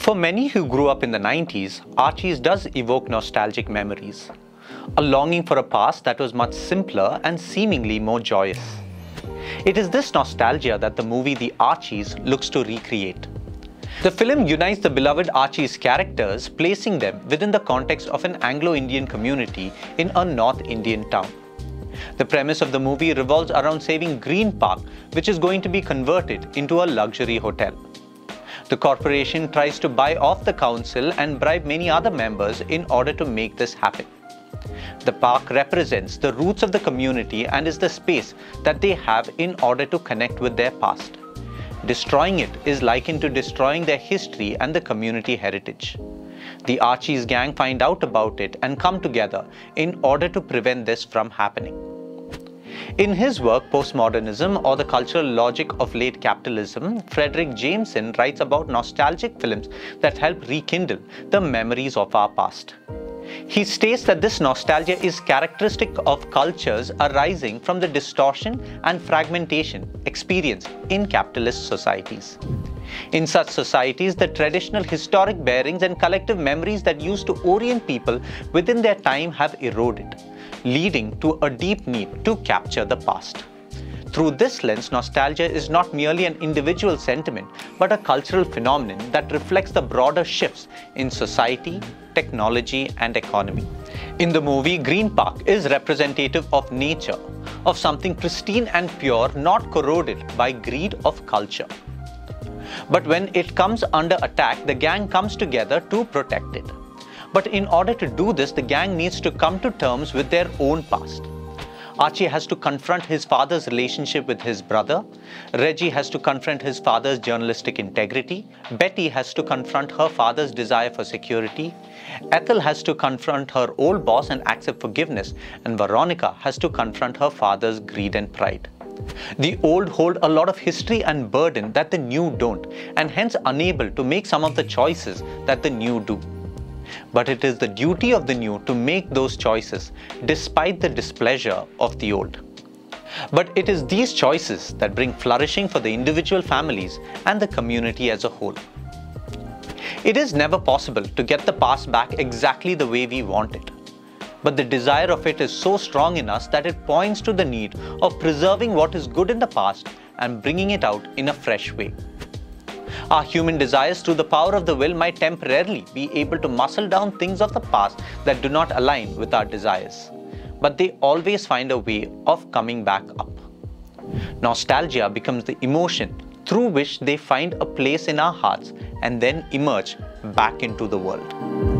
For many who grew up in the 90s, Archies does evoke nostalgic memories, a longing for a past that was much simpler and seemingly more joyous. It is this nostalgia that the movie The Archies looks to recreate. The film unites the beloved Archies characters, placing them within the context of an Anglo-Indian community in a North Indian town. The premise of the movie revolves around saving Green Park, which is going to be converted into a luxury hotel. The corporation tries to buy off the council and bribe many other members in order to make this happen. The park represents the roots of the community and is the space that they have in order to connect with their past. Destroying it is likened to destroying their history and the community heritage. The Archies gang find out about it and come together in order to prevent this from happening. In his work Postmodernism or the Cultural Logic of Late Capitalism, Frederick Jameson writes about nostalgic films that help rekindle the memories of our past. He states that this nostalgia is characteristic of cultures arising from the distortion and fragmentation experienced in capitalist societies. In such societies, the traditional historic bearings and collective memories that used to orient people within their time have eroded, leading to a deep need to capture the past. Through this lens, nostalgia is not merely an individual sentiment, but a cultural phenomenon that reflects the broader shifts in society, technology, and economy. In the movie, Green Park is representative of nature, of something pristine and pure, not corroded by greed of culture. But when it comes under attack, the gang comes together to protect it. But in order to do this, the gang needs to come to terms with their own past. Archie has to confront his father's relationship with his brother. Reggie has to confront his father's journalistic integrity. Betty has to confront her father's desire for security. Ethel has to confront her old boss and accept forgiveness. And Veronica has to confront her father's greed and pride. The old hold a lot of history and burden that the new don't, and hence unable to make some of the choices that the new do. But it is the duty of the new to make those choices despite the displeasure of the old. But it is these choices that bring flourishing for the individual families and the community as a whole. It is never possible to get the past back exactly the way we want it. But the desire of it is so strong in us that it points to the need of preserving what is good in the past and bringing it out in a fresh way. Our human desires through the power of the will might temporarily be able to muscle down things of the past that do not align with our desires, but they always find a way of coming back up. Nostalgia becomes the emotion through which they find a place in our hearts and then emerge back into the world.